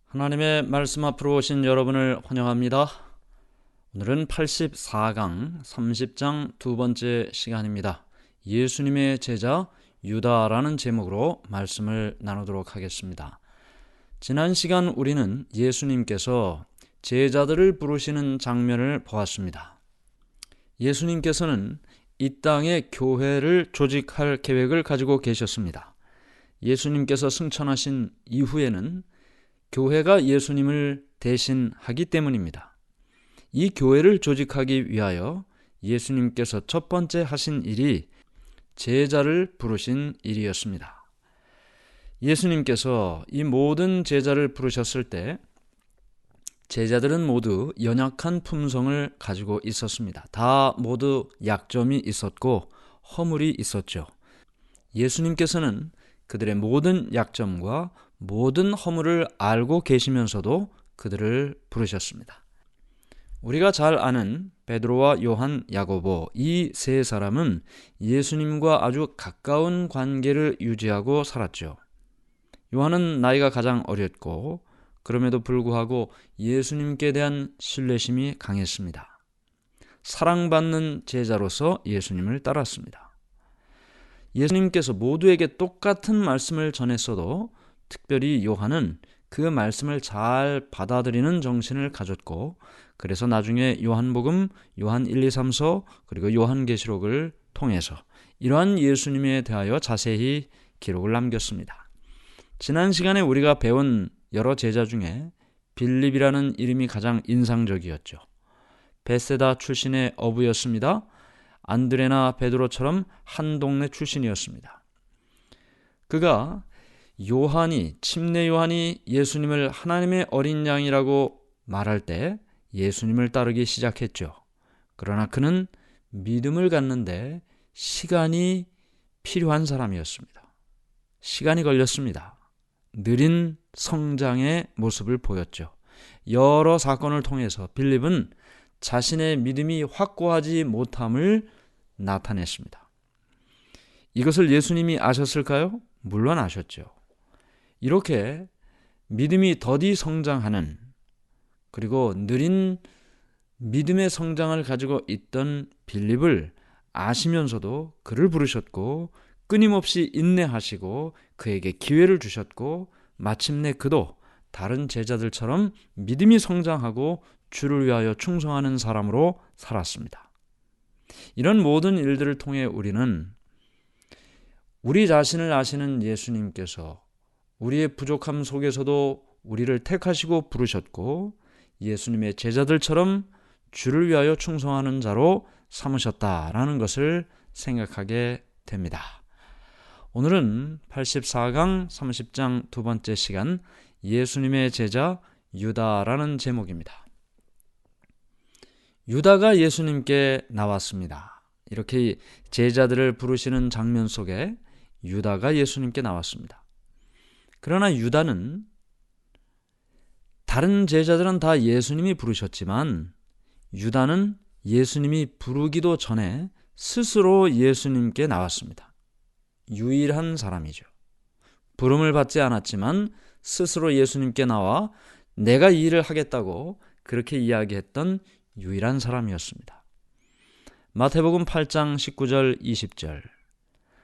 하나님의 말씀 앞으로 오신 여러분을 환영합니다. 오늘은 84강 30장 두 번째 시간입니다. 예수님의 제자 유다라는 제목으로 말씀을 나누도록 하겠습니다. 지난 시간 우리는 예수님께서 제자들을 부르시는 장면을 보았습니다. 예수님께서는 이 땅에 교회를 조직할 계획을 가지고 계셨습니다. 예수님께서 승천하신 이후에는 교회가 예수님을 대신하기 때문입니다. 이 교회를 조직하기 위하여 예수님께서 첫 번째 하신 일이 제자를 부르신 일이었습니다. 예수님께서 이 모든 제자를 부르셨을 때 제자들은 모두 연약한 품성을 가지고 있었습니다. 다 모두 약점이 있었고 허물이 있었죠. 예수님께서는 그들의 모든 약점과 모든 허물을 알고 계시면서도 그들을 부르셨습니다. 우리가 잘 아는 베드로와 요한, 야고보 이 세 사람은 예수님과 아주 가까운 관계를 유지하고 살았죠. 요한은 나이가 가장 어렸고 그럼에도 불구하고 예수님께 대한 신뢰심이 강했습니다. 사랑받는 제자로서 예수님을 따랐습니다. 예수님께서 모두에게 똑같은 말씀을 전했어도 특별히 요한은 그 말씀을 잘 받아들이는 정신을 가졌고 그래서 나중에 요한복음, 요한 1, 2, 3서 그리고 요한계시록을 통해서 이러한 예수님에 대하여 자세히 기록을 남겼습니다. 지난 시간에 우리가 배운 여러 제자 중에 빌립이라는 이름이 가장 인상적이었죠. 베세다 출신의 어부였습니다. 안드레나 베드로처럼 한 동네 출신이었습니다. 그가 침례 요한이 예수님을 하나님의 어린 양이라고 말할 때 예수님을 따르기 시작했죠. 그러나 그는 믿음을 갖는데 시간이 필요한 사람이었습니다. 시간이 걸렸습니다. 느린 성장의 모습을 보였죠. 여러 사건을 통해서 빌립은 자신의 믿음이 확고하지 못함을 나타냈습니다. 이것을 예수님이 아셨을까요? 물론 아셨죠. 이렇게 믿음이 더디 성장하는 그리고 느린 믿음의 성장을 가지고 있던 빌립을 아시면서도 그를 부르셨고 끊임없이 인내하시고 그에게 기회를 주셨고 마침내 그도 다른 제자들처럼 믿음이 성장하고 주를 위하여 충성하는 사람으로 살았습니다. 이런 모든 일들을 통해 우리는 우리 자신을 아시는 예수님께서 우리의 부족함 속에서도 우리를 택하시고 부르셨고 예수님의 제자들처럼 주를 위하여 충성하는 자로 삼으셨다라는 것을 생각하게 됩니다. 오늘은 84강 30장 두 번째 시간 예수님의 제자 유다라는 제목입니다. 유다가 예수님께 나왔습니다. 이렇게 제자들을 부르시는 장면 속에 유다가 예수님께 나왔습니다. 그러나 유다는 다른 제자들은 다 예수님이 부르셨지만 유다는 예수님이 부르기도 전에 스스로 예수님께 나왔습니다. 유일한 사람이죠. 부름을 받지 않았지만 스스로 예수님께 나와 내가 이 일을 하겠다고 그렇게 이야기했던 유일한 사람이었습니다. 마태복음 8장 19절 20절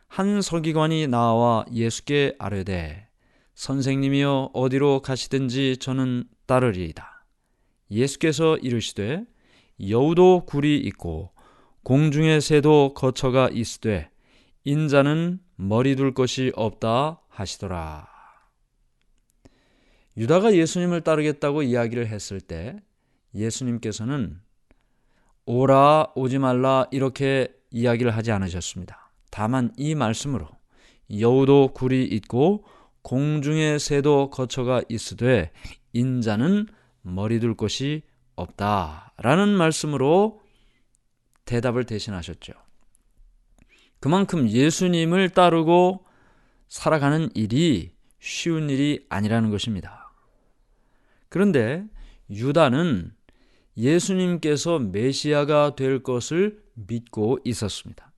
한 서기관이 나와 예수께 아뢰되 선생님이여 어디로 가시든지 저는 따르리이다. 예수께서 이르시되 여우도 굴이 있고 공중의 새도 거처가 있으되 인자는 머리 둘 것이 없다 하시더라. 유다가 예수님을 따르겠다고 이야기를 했을 때 예수님께서는 오라 오지 말라 이렇게 이야기를 하지 않으셨습니다. 다만 이 말씀으로 여우도 굴이 있고 공중의 새도 거처가 있으되 인자는 머리 둘 곳이 없다라는 말씀으로 대답을 대신하셨죠. 그만큼 예수님을 따르고 살아가는 일이 쉬운 일이 아니라는 것입니다. 그런데 유다는 예수님께서 메시아가 될 것을 믿고 있었습니다.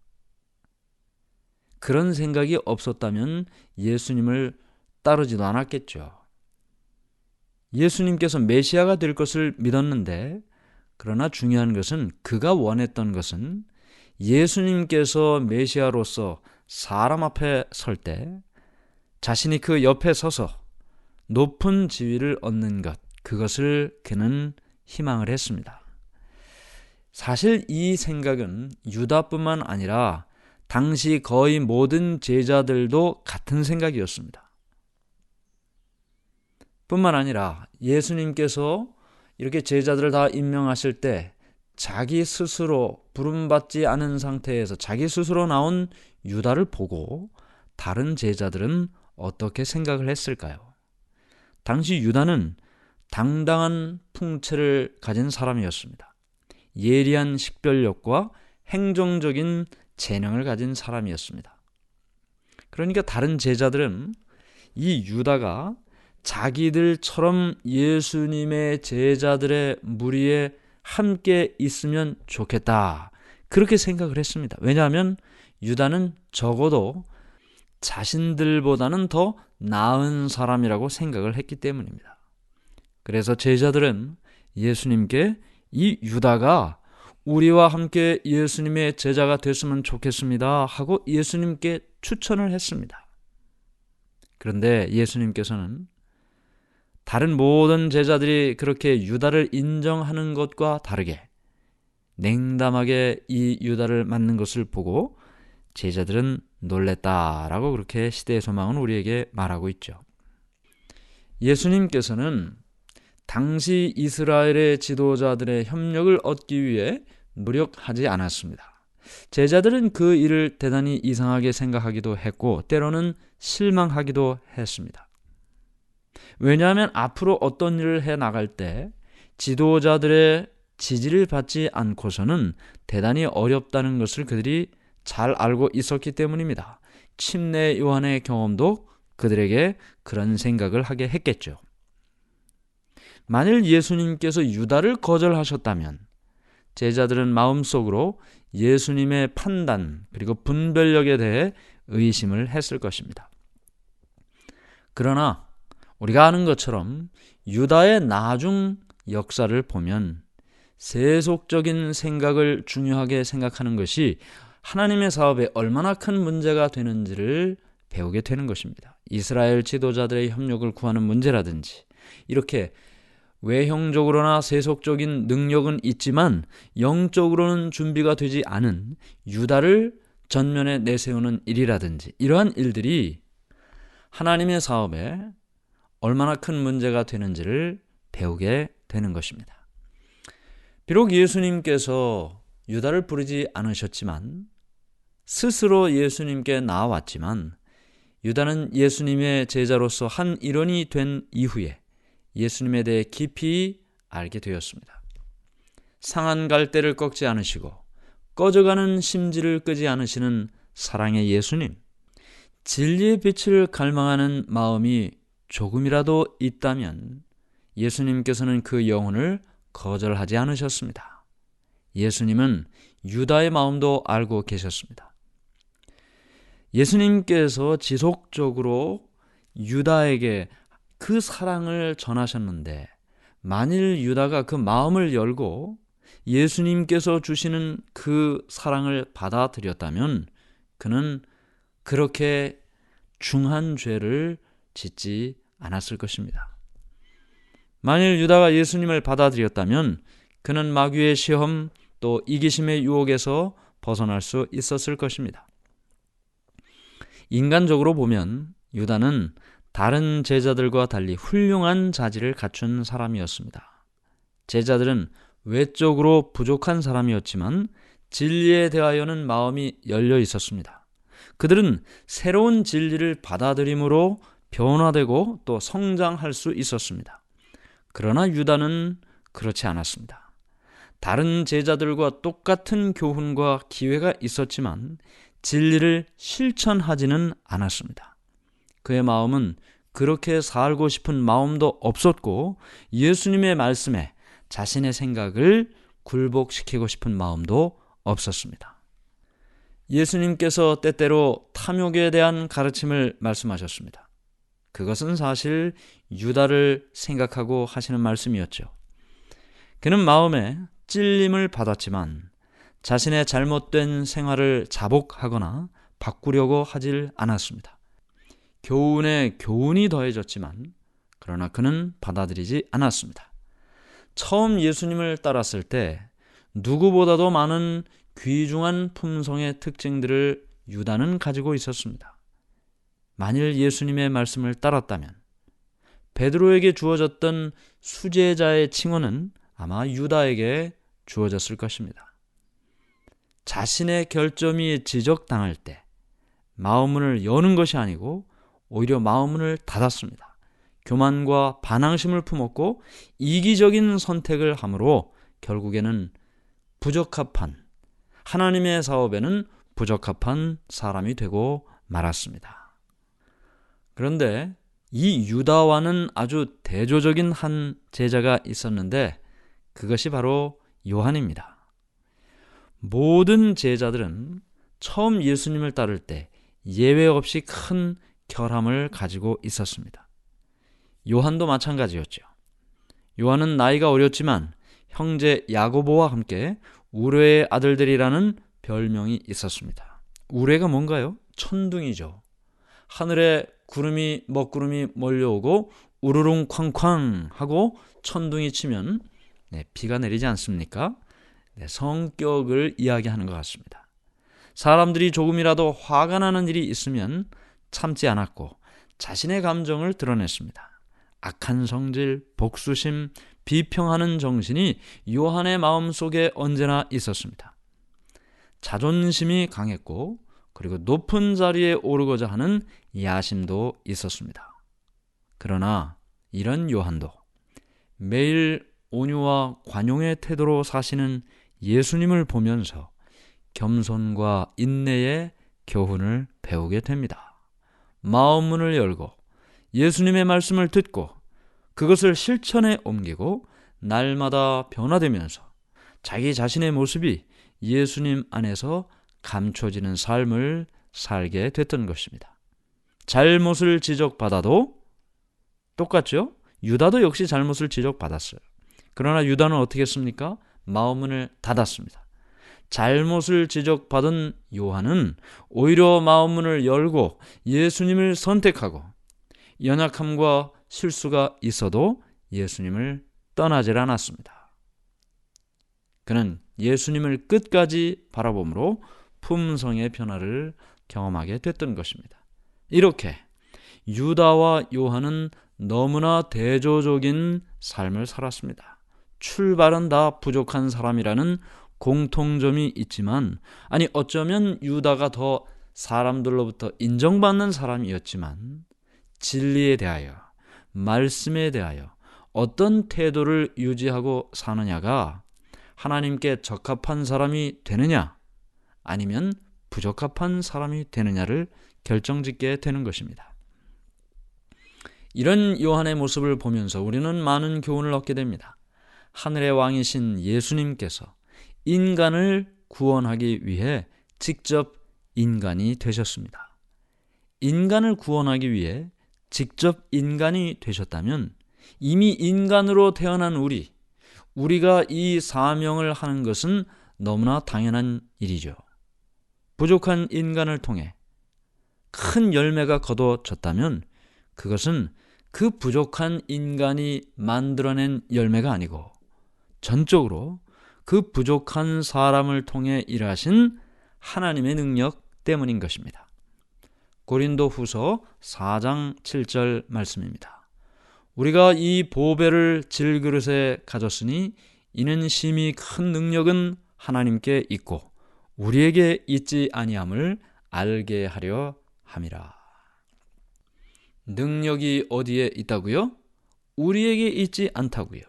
그런 생각이 없었다면 예수님을 따르지도 않았겠죠. 예수님께서 메시아가 될 것을 믿었는데, 그러나 중요한 것은 그가 원했던 것은 예수님께서 메시아로서 사람 앞에 설 때 자신이 그 옆에 서서 높은 지위를 얻는 것, 그것을 그는 희망을 했습니다. 사실 이 생각은 유다뿐만 아니라 당시 거의 모든 제자들도 같은 생각이었습니다. 뿐만 아니라 예수님께서 이렇게 제자들을 다 임명하실 때 자기 스스로 부름받지 않은 상태에서 자기 스스로 나온 유다를 보고 다른 제자들은 어떻게 생각을 했을까요? 당시 유다는 당당한 풍채를 가진 사람이었습니다. 예리한 식별력과 행정적인 재능을 가진 사람이었습니다. 그러니까 다른 제자들은 이 유다가 자기들처럼 예수님의 제자들의 무리에 함께 있으면 좋겠다, 그렇게 생각을 했습니다. 왜냐하면 유다는 적어도 자신들보다는 더 나은 사람이라고 생각을 했기 때문입니다. 그래서 제자들은 예수님께 이 유다가 우리와 함께 예수님의 제자가 됐으면 좋겠습니다 하고 예수님께 추천을 했습니다. 그런데 예수님께서는 다른 모든 제자들이 그렇게 유다를 인정하는 것과 다르게 냉담하게 이 유다를 맞는 것을 보고 제자들은 놀랬다라고 그렇게 시대의 소망은 우리에게 말하고 있죠. 예수님께서는 당시 이스라엘의 지도자들의 협력을 얻기 위해 노력하지 않았습니다. 제자들은 그 일을 대단히 이상하게 생각하기도 했고 때로는 실망하기도 했습니다. 왜냐하면 앞으로 어떤 일을 해 나갈 때 지도자들의 지지를 받지 않고서는 대단히 어렵다는 것을 그들이 잘 알고 있었기 때문입니다. 침례 요한의 경험도 그들에게 그런 생각을 하게 했겠죠. 만일 예수님께서 유다를 거절하셨다면 제자들은 마음속으로 예수님의 판단 그리고 분별력에 대해 의심을 했을 것입니다. 그러나 우리가 아는 것처럼 유다의 나중 역사를 보면 세속적인 생각을 중요하게 생각하는 것이 하나님의 사업에 얼마나 큰 문제가 되는지를 배우게 되는 것입니다. 이스라엘 지도자들의 협력을 구하는 문제라든지 이렇게 외형적으로나 세속적인 능력은 있지만 영적으로는 준비가 되지 않은 유다를 전면에 내세우는 일이라든지 이러한 일들이 하나님의 사업에 얼마나 큰 문제가 되는지를 배우게 되는 것입니다. 비록 예수님께서 유다를 부르지 않으셨지만 스스로 예수님께 나왔지만 유다는 예수님의 제자로서 한 일원이 된 이후에 예수님에 대해 깊이 알게 되었습니다. 상한 갈대를 꺾지 않으시고 꺼져가는 심지를 끄지 않으시는 사랑의 예수님, 진리의 빛을 갈망하는 마음이 조금이라도 있다면 예수님께서는 그 영혼을 거절하지 않으셨습니다. 예수님은 유다의 마음도 알고 계셨습니다. 예수님께서 지속적으로 유다에게 그 사랑을 전하셨는데 만일 유다가 그 마음을 열고 예수님께서 주시는 그 사랑을 받아들였다면 그는 그렇게 중한 죄를 짓지 않았을 것입니다. 만일 유다가 예수님을 받아들였다면 그는 마귀의 시험 또 이기심의 유혹에서 벗어날 수 있었을 것입니다. 인간적으로 보면 유다는 다른 제자들과 달리 훌륭한 자질을 갖춘 사람이었습니다. 제자들은 외적으로 부족한 사람이었지만 진리에 대하여는 마음이 열려 있었습니다. 그들은 새로운 진리를 받아들임으로 변화되고 또 성장할 수 있었습니다. 그러나 유다는 그렇지 않았습니다. 다른 제자들과 똑같은 교훈과 기회가 있었지만 진리를 실천하지는 않았습니다. 그의 마음은 그렇게 살고 싶은 마음도 없었고 예수님의 말씀에 자신의 생각을 굴복시키고 싶은 마음도 없었습니다. 예수님께서 때때로 탐욕에 대한 가르침을 말씀하셨습니다. 그것은 사실 유다를 생각하고 하시는 말씀이었죠. 그는 마음에 찔림을 받았지만 자신의 잘못된 생활을 자복하거나 바꾸려고 하질 않았습니다. 교훈에 교훈이 더해졌지만 그러나 그는 받아들이지 않았습니다. 처음 예수님을 따랐을 때 누구보다도 많은 귀중한 품성의 특징들을 유다는 가지고 있었습니다. 만일 예수님의 말씀을 따랐다면 베드로에게 주어졌던 수제자의 칭호는 아마 유다에게 주어졌을 것입니다. 자신의 결점이 지적당할 때 마음문을 여는 것이 아니고 오히려 마음문을 닫았습니다. 교만과 반항심을 품었고 이기적인 선택을 함으로 결국에는 하나님의 사업에는 부적합한 사람이 되고 말았습니다. 그런데 이 유다와는 아주 대조적인 한 제자가 있었는데 그것이 바로 요한입니다. 모든 제자들은 처음 예수님을 따를 때 예외 없이 큰 결함을 가지고 있었습니다. 요한도 마찬가지였죠. 요한은 나이가 어렸지만 형제 야고보와 함께 우레의 아들들이라는 별명이 있었습니다. 우레가 뭔가요? 천둥이죠. 하늘에 먹구름이 몰려오고 우르릉 쾅쾅 하고 천둥이 치면 비가 내리지 않습니까? 성격을 이야기하는 것 같습니다. 사람들이 조금이라도 화가 나는 일이 있으면 참지 않았고 자신의 감정을 드러냈습니다. 악한 성질, 복수심, 비평하는 정신이 요한의 마음속에 언제나 있었습니다. 자존심이 강했고 그리고 높은 자리에 오르고자 하는 야심도 있었습니다. 그러나 이런 요한도 매일 온유와 관용의 태도로 사시는 예수님을 보면서 겸손과 인내의 교훈을 배우게 됩니다. 마음문을 열고 예수님의 말씀을 듣고 그것을 실천에 옮기고 날마다 변화되면서 자기 자신의 모습이 예수님 안에서 감춰지는 삶을 살게 됐던 것입니다. 잘못을 지적받아도 똑같죠? 유다도 역시 잘못을 지적받았어요. 그러나 유다는 어떻게 했습니까? 마음문을 닫았습니다. 잘못을 지적받은 요한은 오히려 마음문을 열고 예수님을 선택하고 연약함과 실수가 있어도 예수님을 떠나질 않았습니다. 그는 예수님을 끝까지 바라봄으로 품성의 변화를 경험하게 됐던 것입니다. 이렇게 유다와 요한은 너무나 대조적인 삶을 살았습니다. 출발은 다 부족한 사람이라는 공통점이 있지만 어쩌면 유다가 더 사람들로부터 인정받는 사람이었지만 진리에 대하여 말씀에 대하여 어떤 태도를 유지하고 사느냐가 하나님께 적합한 사람이 되느냐 아니면 부적합한 사람이 되느냐를 결정짓게 되는 것입니다. 이런 요한의 모습을 보면서 우리는 많은 교훈을 얻게 됩니다. 하늘의 왕이신 예수님께서 인간을 구원하기 위해 직접 인간이 되셨습니다. 인간을 구원하기 위해 직접 인간이 되셨다면 이미 인간으로 태어난 우리가 이 사명을 하는 것은 너무나 당연한 일이죠. 부족한 인간을 통해 큰 열매가 거둬졌다면 그것은 그 부족한 인간이 만들어낸 열매가 아니고 전적으로 그 부족한 사람을 통해 일하신 하나님의 능력 때문인 것입니다. 고린도후서 4장 7절 말씀입니다. 우리가 이 보배를 질그릇에 가졌으니 이는 심히 큰 능력은 하나님께 있고 우리에게 있지 아니함을 알게 하려 함이라. 능력이 어디에 있다고요? 우리에게 있지 않다고요.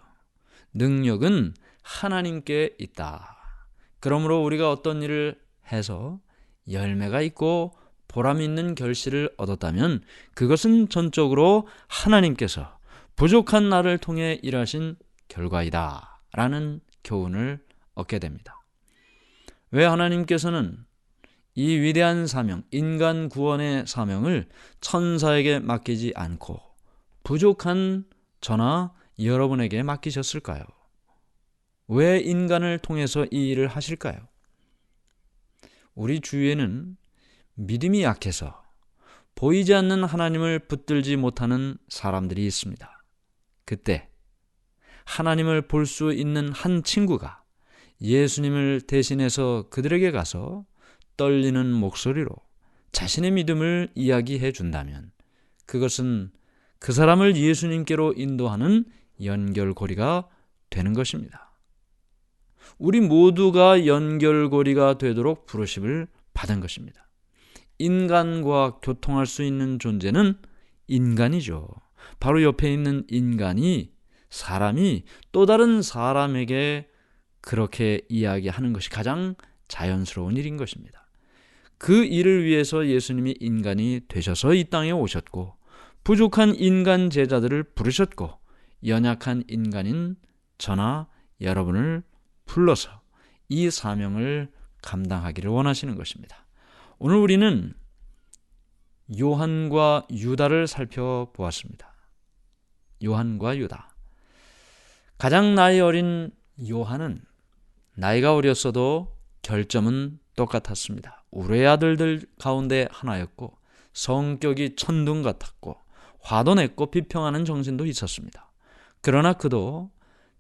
능력은 하나님께 있다. 그러므로 우리가 어떤 일을 해서 열매가 있고 보람 있는 결실을 얻었다면 그것은 전적으로 하나님께서 부족한 나를 통해 일하신 결과이다 라는 교훈을 얻게 됩니다. 왜 하나님께서는 이 위대한 사명, 인간 구원의 사명을 천사에게 맡기지 않고 부족한 저나 여러분에게 맡기셨을까요? 왜 인간을 통해서 이 일을 하실까요? 우리 주위에는 믿음이 약해서 보이지 않는 하나님을 붙들지 못하는 사람들이 있습니다. 그때 하나님을 볼 수 있는 한 친구가 예수님을 대신해서 그들에게 가서 떨리는 목소리로 자신의 믿음을 이야기해 준다면 그것은 그 사람을 예수님께로 인도하는 연결고리가 되는 것입니다. 우리 모두가 연결고리가 되도록 부르심을 받은 것입니다. 인간과 교통할 수 있는 존재는 인간이죠. 바로 옆에 있는 사람이 또 다른 사람에게 그렇게 이야기하는 것이 가장 자연스러운 일인 것입니다. 그 일을 위해서 예수님이 인간이 되셔서 이 땅에 오셨고 부족한 인간 제자들을 부르셨고 연약한 인간인 저나 여러분을 불러서 이 사명을 감당하기를 원하시는 것입니다. 오늘 우리는 요한과 유다를 살펴보았습니다. 요한과 유다. 가장 나이 어린 요한은 나이가 어렸어도 결점은 똑같았습니다. 우레 아들들 가운데 하나였고 성격이 천둥 같았고 화도 냈고 비평하는 정신도 있었습니다. 그러나 그도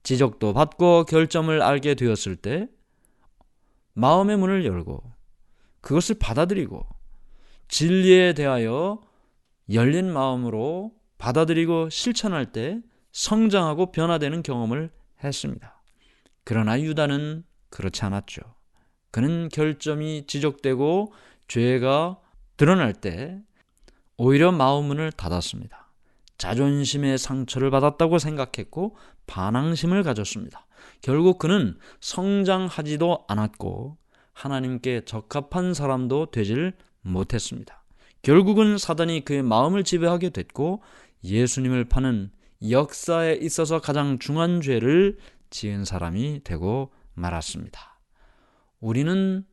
지적도 받고 결점을 알게 되었을 때 마음의 문을 열고 그것을 받아들이고 진리에 대하여 열린 마음으로 받아들이고 실천할 때 성장하고 변화되는 경험을 했습니다. 그러나 유다는 그렇지 않았죠. 그는 결점이 지적되고 죄가 드러날 때 오히려 마음문을 닫았습니다. 자존심의 상처를 받았다고 생각했고 반항심을 가졌습니다. 결국 그는 성장하지도 않았고 하나님께 적합한 사람도 되질 못했습니다. 결국은 사단이 그의 마음을 지배하게 됐고 예수님을 파는 역사에 있어서 가장 중한 죄를 지은 사람이 되고 말았습니다. 우리는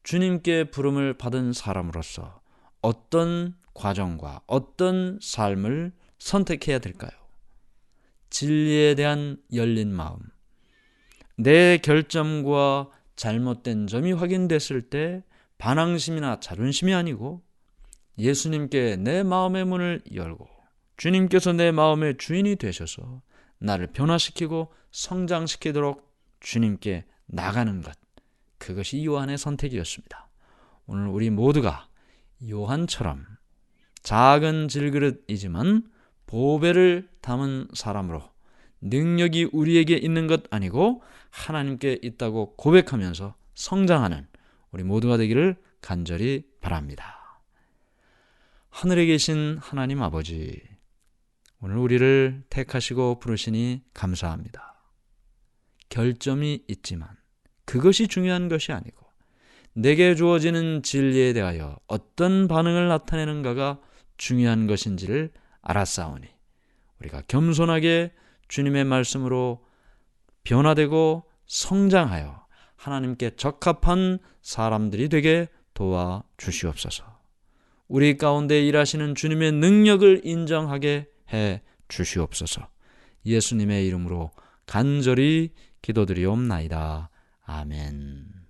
주님께 부름을 받은 사람으로서 어떤 과정과 어떤 삶을 선택해야 될까요? 진리에 대한 열린 마음, 내 결점과 잘못된 점이 확인됐을 때 반항심이나 자존심이 아니고 예수님께 내 마음의 문을 열고 주님께서 내 마음의 주인이 되셔서 나를 변화시키고 성장시키도록 주님께 나가는 것, 그것이 요한의 선택이었습니다. 오늘 우리 모두가 요한처럼 작은 질그릇이지만 보배를 담은 사람으로 능력이 우리에게 있는 것 아니고 하나님께 있다고 고백하면서 성장하는 우리 모두가 되기를 간절히 바랍니다. 하늘에 계신 하나님 아버지, 오늘 우리를 택하시고 부르시니 감사합니다. 결점이 있지만 그것이 중요한 것이 아니고 내게 주어지는 진리에 대하여 어떤 반응을 나타내는가가 중요한 것인지를 알았사오니 우리가 겸손하게 주님의 말씀으로 변화되고 성장하여 하나님께 적합한 사람들이 되게 도와주시옵소서. 우리 가운데 일하시는 주님의 능력을 인정하게 해 주시옵소서. 예수님의 이름으로 간절히 기도드리옵나이다. 아멘.